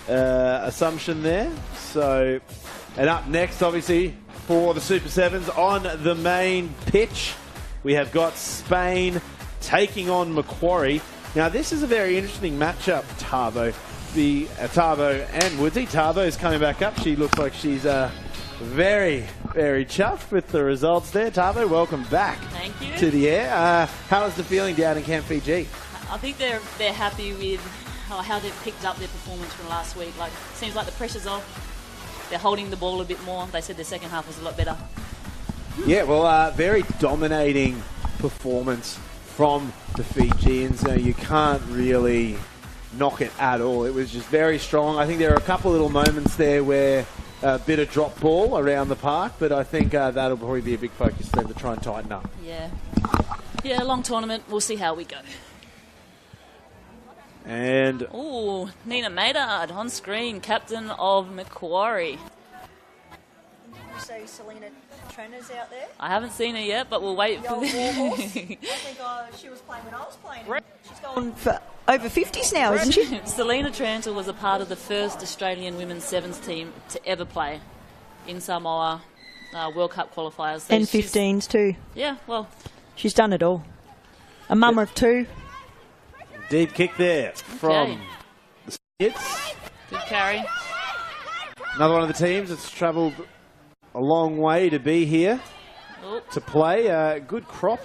assumption there. So, and up next, obviously, for the Super Sevens on the main pitch, we have got Spain taking on MacQuarie. Now, this is a very interesting matchup, Tavo. Tavo and Woodsy. Tavo is coming back up. She looks like she's very, very chuffed with the results there. Tavo, welcome back. Thank you. To the air. How is the feeling down in Camp Fiji? I think they're happy with how they've picked up their performance from last week. Like, seems like the pressure's off. They're holding the ball a bit more. They said the second half was a lot better. Yeah, well, very dominating performance from the Fijians. You can't really knock it at all. It was just very strong. I think there are a couple little moments there where a bit of drop ball around the park, but I think that'll probably be a big focus for them to try and tighten up. Yeah, long tournament. We'll see how we go. And ooh, Nina Maynard on screen, captain of MacQuarie. Did you say Selena Trenner's out there? I haven't seen her yet, but we'll wait for this. I think she was playing when I was playing. She's going for over 50s now, isn't she? Selena Tranter was a part of the first Australian women's sevens team to ever play in Samoa World Cup qualifiers. So and 15s too. Yeah, well. She's done it all. A mum of two. Deep kick there from the Spaniards. Good carry. Another one of the teams that's travelled a long way to be here to play. Good crop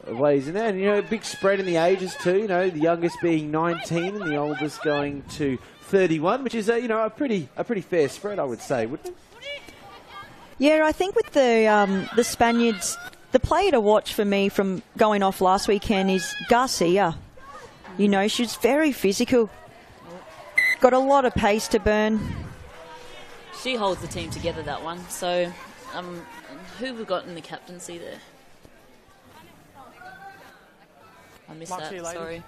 of ways in there. And, you know, big spread in the ages too. You know, the youngest being 19 and the oldest going to 31, which is, you know, a pretty fair spread, I would say, wouldn't it? Yeah, I think with the Spaniards, the player to watch for me from going off last weekend is Garcia. You know, she's very physical. Got a lot of pace to burn. She holds the team together, that one. So, who have we got in the captaincy there? I missed that, sorry.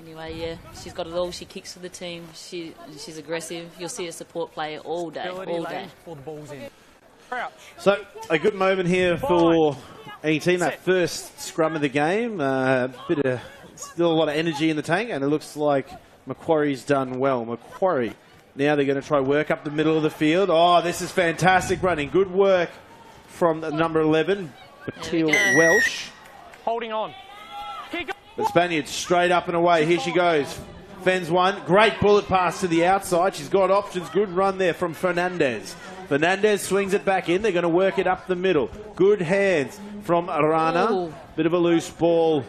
Anyway, yeah, she's got it all. She kicks for the team. She's aggressive. You'll see a support player all day, all day. So, a good moment here for any team. That first scrum of the game. Still a lot of energy in the tank, and it looks like MacQuarie's done well. MacQuarie, now they're going to try work up the middle of the field. Oh, this is fantastic running. Good work from number 11, Mathilde Welsh. Holding on. The Spaniards straight up and away. Here she goes. Fens one. Great bullet pass to the outside. She's got options. Good run there from Fernandez. Fernandez swings it back in. They're going to work it up the middle. Good hands from Arana. Ooh. Bit of a loose ball.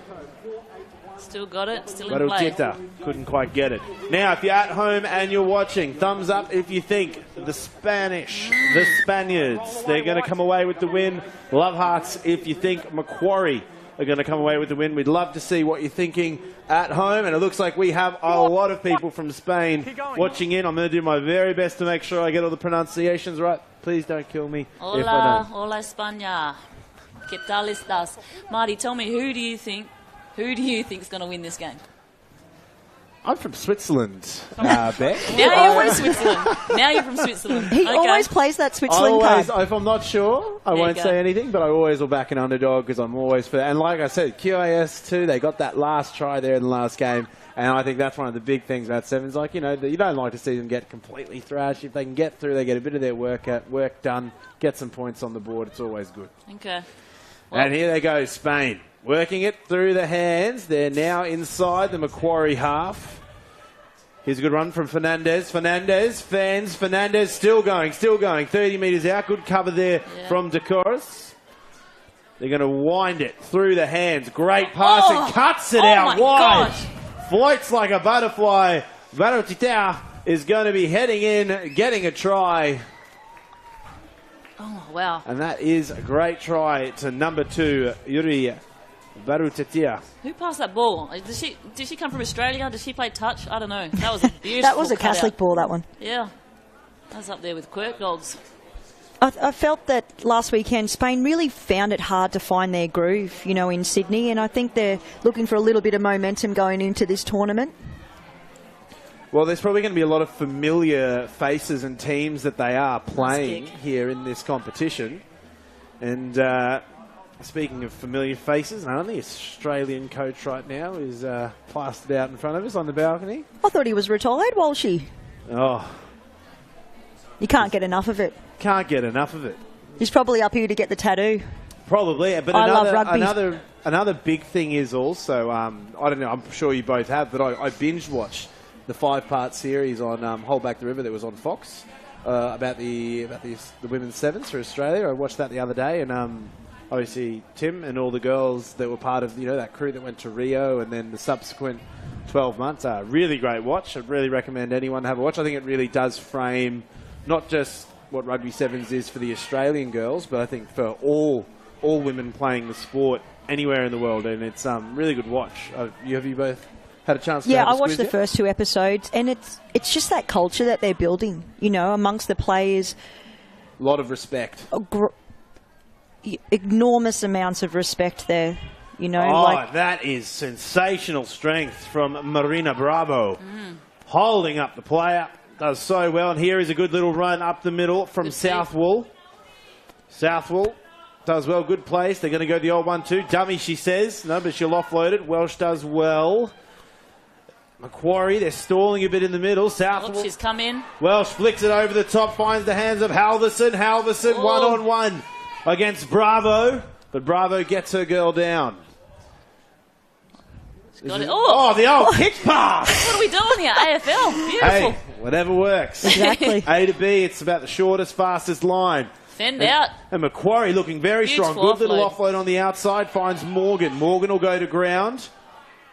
Still got it, still in play. Couldn't quite get it. Now, if you're at home and you're watching, thumbs up if you think the Spaniards, they're going to come away with the win. Love hearts if you think MacQuarie are going to come away with the win. We'd love to see what you're thinking at home. And it looks like we have a lot of people from Spain watching in. I'm going to do my very best to make sure I get all the pronunciations right. Please don't kill me. Hola, hola España. ¿Qué tal estás? Marty, tell me, who do you think is going to win this game? I'm from Switzerland, Beck. Now you're from Switzerland. Now you're from Switzerland. He always plays that Switzerland card. If I'm not sure, I won't say anything, but I always will back an underdog because I'm always for that. And like I said, QAS too, they got that last try there in the last game. And I think that's one of the big things about Sevens. Like, you know, you don't like to see them get completely thrashed. If they can get through, they get a bit of their work done, get some points on the board. It's always good. Okay. Well, and here they go, Spain. Working it through the hands. They're now inside the MacQuarie half. Here's a good run from Fernandez. Fernandez still going. 30 metres out. Good cover there from Decoris. They're going to wind it through the hands. Great pass and cuts it out wide. Gosh. Floats like a butterfly. Barutita is going to be heading in, getting a try. Oh, wow. And that is a great try to number 2, Yuri Barutita. Who passed that ball? Did she come from Australia? Did she play touch? I don't know. That was a beautiful That was a Catholic ball, that one. Yeah. That was up there with Quirk Dogs. I felt that last weekend Spain really found it hard to find their groove, you know, in Sydney, and I think they're looking for a little bit of momentum going into this tournament. Well, there's probably going to be a lot of familiar faces and teams that they are playing here in this competition. And speaking of familiar faces, the Australian coach right now is plastered out in front of us on the balcony. I thought he was retired, Walshy. Oh, You can't get enough of it. can't get enough of it. He's probably up here to get the tattoo. Probably, but I love rugby. another big thing is also, I don't know, I'm sure you both have, but I binge watched the 5-part series on Hold Back the River that was on Fox about the women's sevens for Australia. I watched that the other day, and obviously Tim and all the girls that were part of that crew that went to Rio, and then the subsequent 12 months. Really great watch. I'd really recommend anyone have a watch. I think it really does frame not just what rugby sevens is for the Australian girls, but I think for all women playing the sport anywhere in the world, and it's really good watch. Have you both had a chance to Yeah, have a I watched squeeze the yet? first 2 episodes, and it's just that culture that they're building, amongst the players. A lot of respect. Enormous amounts of respect there, That is sensational strength from Marina Bravo. Holding up the player. Does so well, and here is a good little run up the middle from Southwell. Southwell does well, good place. They're going to go the old 1-2. Dummy, she says. No, but she'll offload it. Welsh does well. MacQuarie, they're stalling a bit in the middle. Southwell. She's come in. Welsh flicks it over the top, finds the hands of Halverson. Halverson one-on-one against Bravo, but Bravo gets her girl down. Got it. The old kick pass. What are we doing here? AFL. Beautiful. Hey, whatever works. Exactly. A to B, it's about the shortest, fastest line. Fend out. And MacQuarie looking very Beautiful strong. Good little offload. offload on the outside. Finds Morgan. Morgan will go to ground.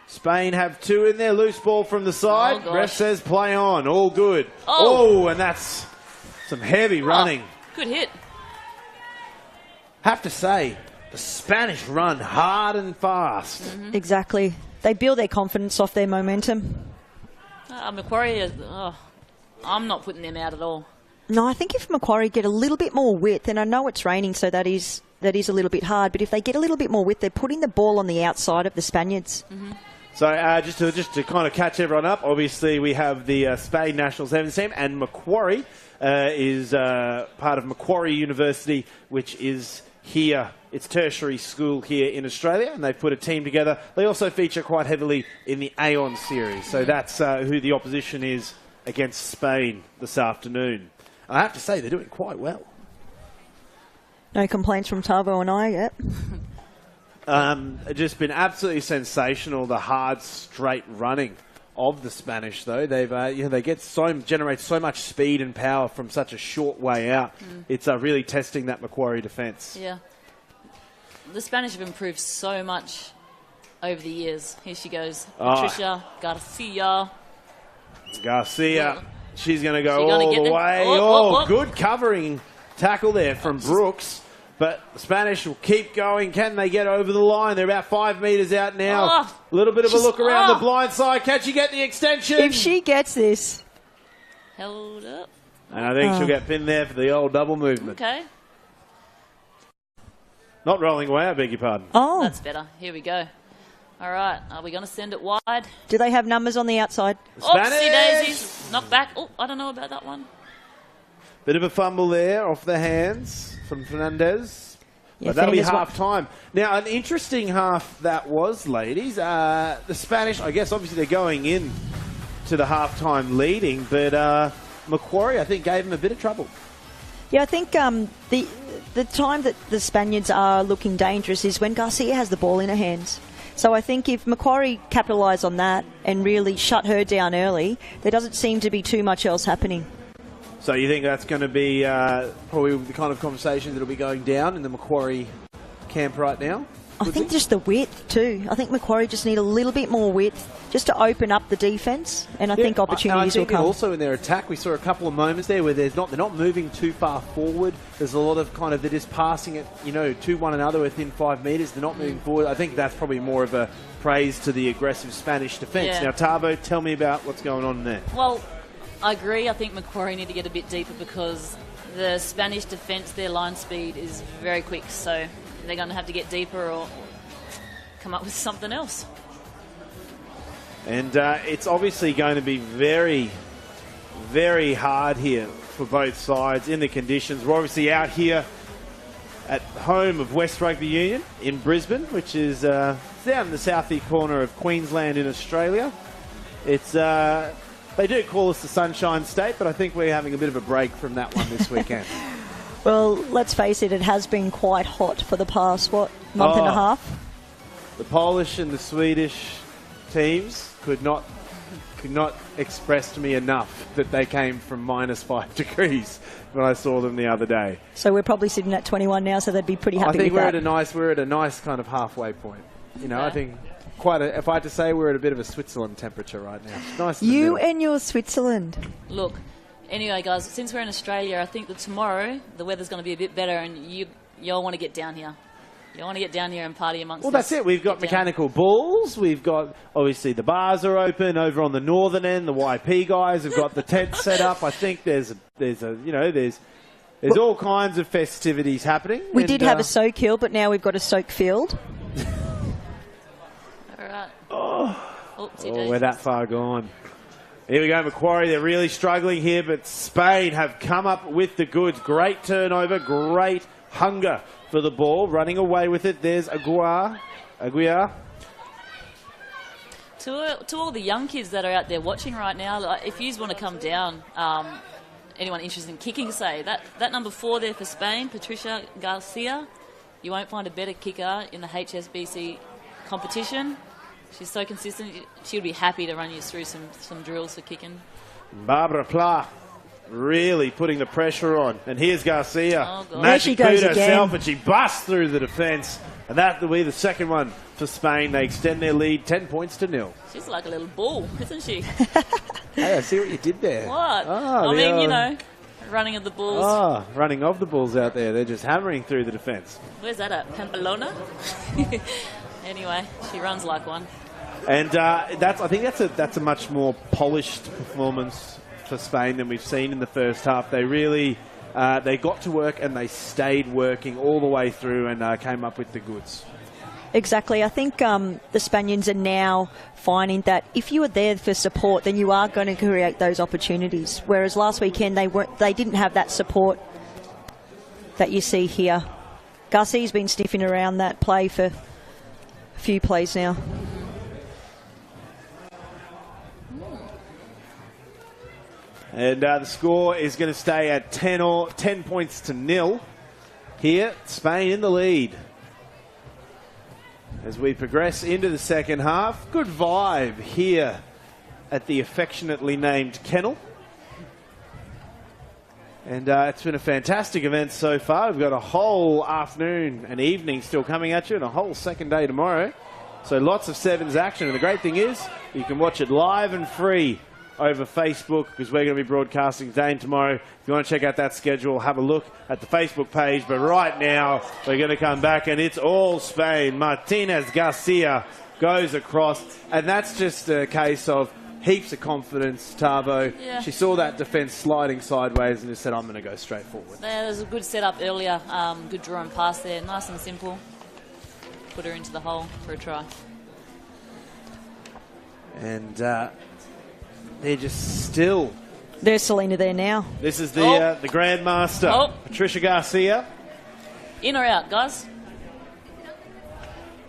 Spain have 2 in there. Loose ball from the side. Oh, Ref gosh. says play on. All good. Oh. And that's some heavy running. Good hit. Have to say, the Spanish run hard and fast. Exactly. They build their confidence off their momentum. MacQuarie, I'm not putting them out at all. No, I think if MacQuarie get a little bit more width, and I know it's raining, so that is a little bit hard, but if they get a little bit more width, they're putting the ball on the outside of the Spaniards. So just to kind of catch everyone up, obviously we have the Spain national sevens team, and MacQuarie is part of Macquarie University, which is here. It's tertiary school here in Australia, and they've put a team together. They also feature quite heavily in the Aon series, so that's who the opposition is against Spain this afternoon. I have to say, they're doing quite well. No complaints from Tavo and I yet. Just been absolutely sensational, the hard, straight running of the Spanish, though. They've they generate so much speed and power from such a short way out. It's really testing that Macquarie defence. Yeah. The Spanish have improved so much over the years. Here she goes. Patricia Garcia. Garcia. She's going to go She gonna all get the the- way. Good covering tackle there from Brooks. But the Spanish will keep going. Can they get over the line? They're about 5 metres out now. A little bit of a look around the blind side. Can she get the extension? If she gets this. Held up. And I think she'll get pinned there for the old double movement. Okay. Not rolling away, I beg your pardon. Oh. That's better. Here we go. All right. Are we going to send it wide? Do they have numbers on the outside? Oopsie daisies. Knock back. Oh, I don't know about that one. Bit of a fumble there off the hands from Fernandez. Yeah, But that'll be Fernandez half-time. Now, an interesting half that was, ladies. The Spanish, I guess, obviously they're going in to the half-time leading, but Macquarie, I think, gave them a bit of trouble. Yeah, I think the time that the Spaniards are looking dangerous is when Garcia has the ball in her hands. So I think if Macquarie capitalise on that and really shut her down early, there doesn't seem to be too much else happening. So you think that's going to be probably the kind of conversation that will be going down in the Macquarie camp right now? I think just the width too. I think Macquarie just need a little bit more width just to open up the defence, and I think opportunities will come. will come. Also in their attack, we saw a couple of moments there where they're not moving too far forward. There's a lot of they're just passing it, to one another within 5 metres. They're not moving forward. I think that's probably more of a praise to the aggressive Spanish defence. Yeah. Now, Tavo, tell me about what's going on there. Well, I agree. I think Macquarie need to get a bit deeper because the Spanish defence, their line speed is very quick. So they're going to have to get deeper or come up with something else. And it's obviously going to be very, very hard here for both sides in the conditions. We're obviously out here at home of West Rugby Union in Brisbane, which is down in the southeast corner of Queensland in Australia. It's They do call us the Sunshine State, but I think we're having a bit of a break from that one this weekend. Well, let's face it, it has been quite hot for the past, month and a half? The Polish and the Swedish teams could not express to me enough that they came from -5 degrees when I saw them the other day. So we're probably sitting at 21 now, so they'd be pretty happy I think with we're that. we're at a nice kind of halfway point. You know, Okay. I think if I had to say, we're at a bit of a Switzerland temperature right now. It's nice. in the You middle. and your Switzerland. Look, anyway, guys, since we're in Australia, I think that tomorrow the weather's going to be a bit better, and y'all want to get down here. You want to get down here and party amongst Well, that's us. it. We've got Get down. mechanical bulls. We've got, obviously, the bars are open over on the northern end. The YP guys have got the tent set up. I think there's all kinds of festivities happening. We did have a soak hill, but now we've got a soak field. All right. we're that far gone. Here we go, MacQuarie. They're really struggling here, but Spain have come up with the goods. Great turnover, great hunger for the ball. Running away with it. There's Aguiar. To all the young kids that are out there watching right now, like, if you want to come down, anyone interested in kicking, say, that number 4 there for Spain, Patricia Garcia, you won't find a better kicker in the HSBC competition. She's so consistent. She'll be happy to run you through some drills for kicking. Barbara Pla really putting the pressure on. And here's Garcia. Oh, God. There she Magic goes boot herself, again. and she busts through the defence. And that will be the second one for Spain. They extend their lead 10 points to 0. She's like a little bull, isn't she? Hey, I see what you did there. What? Oh, I mean, you know, running of the bulls. Oh, running of the bulls out there. They're just hammering through the defence. Where's that at? Pamplona? Anyway, she runs like one. And I think that's a much more polished performance for Spain than we've seen in the first half. They really they got to work and they stayed working all the way through and came up with the goods. Exactly. I think the Spaniards are now finding that if you are there for support, then you are going to create those opportunities. Whereas last weekend they didn't have that support that you see here. Garcia's been sniffing around that play for a few plays now. And the score is going to stay at 10 points to 0. Here, Spain in the lead. As we progress into the second half, good vibe here at the affectionately named Kennel. And it's been a fantastic event so far. We've got a whole afternoon and evening still coming at you and a whole second day tomorrow. So lots of sevens action. And the great thing is you can watch it live and free over Facebook because we're going to be broadcasting today and tomorrow. If you want to check out that schedule, have a look at the Facebook page. But right now, we're going to come back and it's all Spain. Martinez Garcia goes across. And that's just a case of heaps of confidence, Tavo. Yeah. She saw that defence sliding sideways and just said, I'm going to go straight forward. There was a good setup earlier. Good draw and pass there. Nice and simple. Put her into the hole for a try. And they're just still. There's Selena there now. This is the Grandmaster, Patricia Garcia. In or out, guys?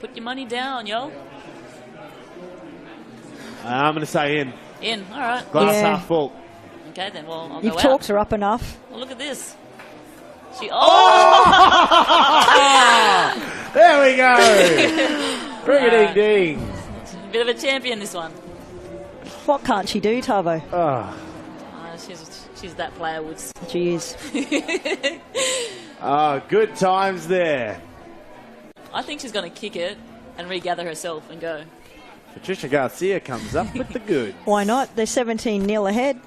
Put your money down, yo. I'm going to say in. In, all right. Glass Yeah. half full. Okay, then, well, I'll You've go talked out. her up enough. Well, look at this. She, There we go. Ring-a-ding-ding. Bit of a champion, this one. What can't she do, Tavo? She's that player, Woods. She is. Good times there. I think she's going to kick it and regather herself and go. Patricia Garcia comes up with the good. Why not? They're 17-0 ahead.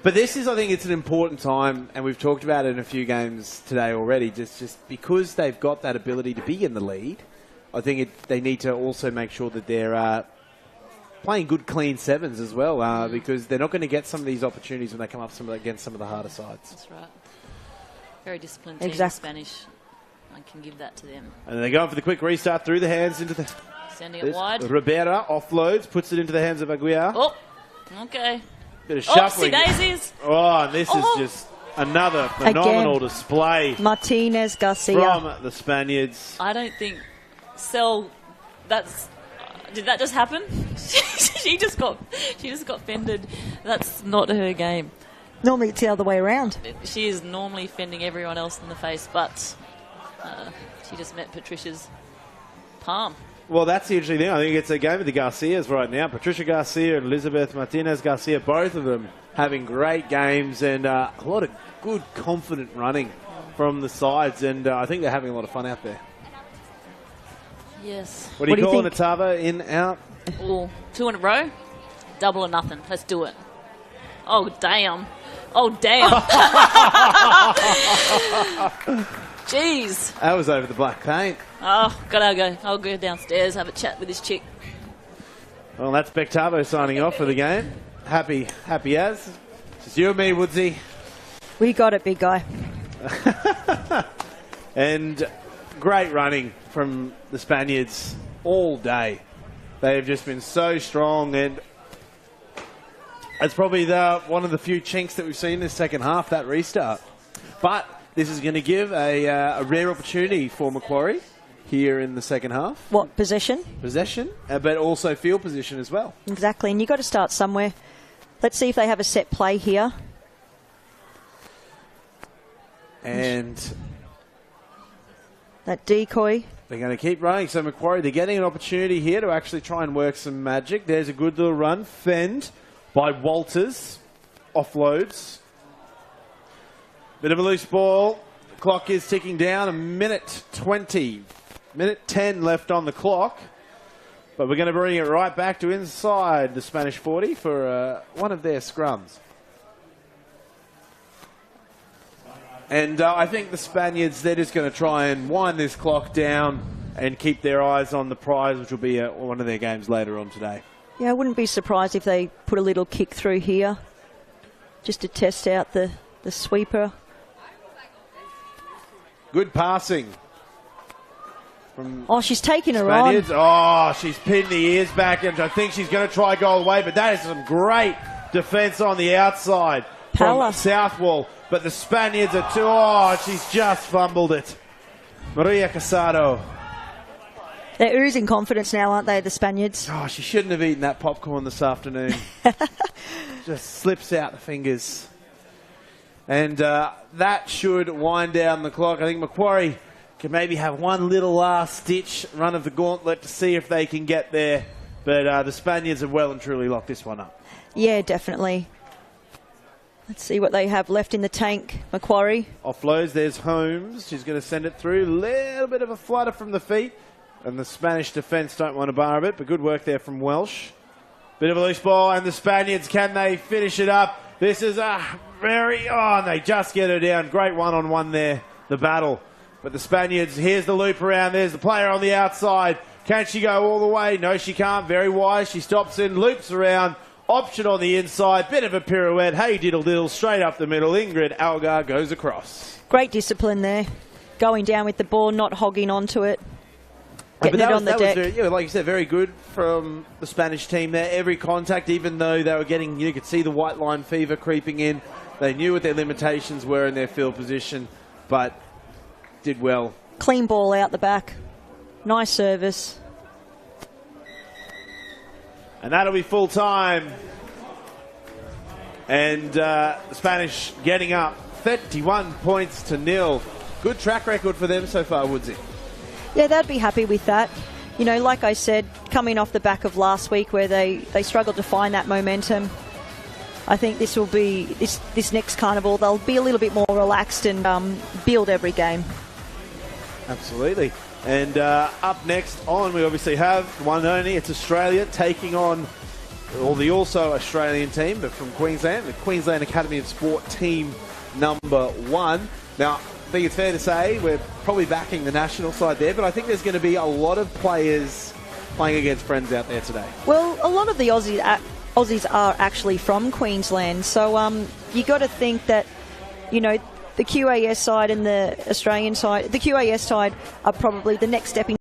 But this is, I think, it's an important time, and we've talked about it in a few games today already, just because they've got that ability to be in the lead. I think they need to also make sure that they're playing good, clean sevens as well, because they're not going to get some of these opportunities when they come up against some of the harder sides. That's right. Very disciplined team, Exactly. Spanish. I can give that to them. And they're going for the quick restart through the hands into the... Sending it wide. Ribera offloads, puts it into the hands of Aguiar. Oh, okay. Bit of shuffling. Daisies. Oh, and this is just another phenomenal display Martinez Garcia. from the Spaniards. I don't think did that just happen? she just got fended. That's not her game. Normally it's the other way around. She is normally fending everyone else in the face, but she just met Patricia's palm. Well, that's the interesting thing. I think it's a game of the Garcias right now. Patricia Garcia and Elizabeth Martinez Garcia, both of them having great games and a lot of good, confident running from the sides. And I think they're having a lot of fun out there. Yes. What do you call it, Atava? In, out? Ooh, 2 in a row? Double or nothing. Let's do it. Oh, damn. Oh, damn. Jeez. That was over the black paint. Oh, gotta go. I'll go downstairs, have a chat with this chick. Well, that's Bectavo signing off for the game. Happy as. Just you and me, Woodsy. We got it, big guy. And great running from the Spaniards all day. They have just been so strong, and it's probably one of the few chinks that we've seen in the second half, that restart. But this is going to give a rare opportunity for MacQuarie here in the second half. What, possession? Possession, but also field position as well. Exactly, and you've got to start somewhere. Let's see if they have a set play here. And that decoy. They're going to keep running. So MacQuarie, they're getting an opportunity here to actually try and work some magic. There's a good little run. Fend by Walters. Offloads. Bit of a loose ball. The clock is ticking down. A minute 20. Minute 10 left on the clock. But we're going to bring it right back to inside the Spanish 40 for one of their scrums. And I think the Spaniards, they're just going to try and wind this clock down and keep their eyes on the prize, which will be one of their games later on today. Yeah, I wouldn't be surprised if they put a little kick through here just to test out the sweeper. Good passing. From she's taking her Spaniards. on. Oh, she's pinned the ears back, and I think she's going to try go away, but that is some great defence on the outside from Southwall. But the Spaniards are she's just fumbled it. Maria Casado. They're oozing confidence now, aren't they, the Spaniards? Oh, she shouldn't have eaten that popcorn this afternoon. Just slips out the fingers. And that should wind down the clock. I think MacQuarie can maybe have one little last-ditch run of the gauntlet to see if they can get there. But the Spaniards have well and truly locked this one up. Yeah, definitely. Let's see what they have left in the tank, MacQuarie. Offloads, there's Holmes. She's going to send it through. A little bit of a flutter from the feet. And the Spanish defence don't want to bar a bit, but good work there from Welsh. Bit of a loose ball, and the Spaniards, can they finish it up? This is a and they just get her down. Great one-on-one there, the battle. But the Spaniards, here's the loop around. There's the player on the outside. Can she go all the way? No, she can't. Very wise. She stops in, loops around. Option on the inside, bit of a pirouette. Hey, diddle-diddle, straight up the middle. Ingrid Algar goes across. Great discipline there. Going down with the ball, not hogging onto it. Getting it on the deck. Was very, like you said, very good from the Spanish team there. Every contact, even though they were getting, you could see the white line fever creeping in. They knew what their limitations were in their field position, but did well. Clean ball out the back. Nice service. And that'll be full time. And the Spanish getting up 31 points to 0. Good track record for them so far, Woodsy. Yeah, they'd be happy with that. You know, like I said, coming off the back of last week where they struggled to find that momentum, I think this will be, this next carnival, they'll be a little bit more relaxed and build every game. Absolutely. And up next on, we obviously have one and only. It's Australia taking on the also Australian team, but from Queensland, the Queensland Academy of Sport team number 1. Now, I think it's fair to say we're probably backing the national side there, but I think there's going to be a lot of players playing against friends out there today. Well, a lot of the Aussies are actually from Queensland, so you got to think that, you know, the QAS side and the Australian side, the QAS side are probably the next stepping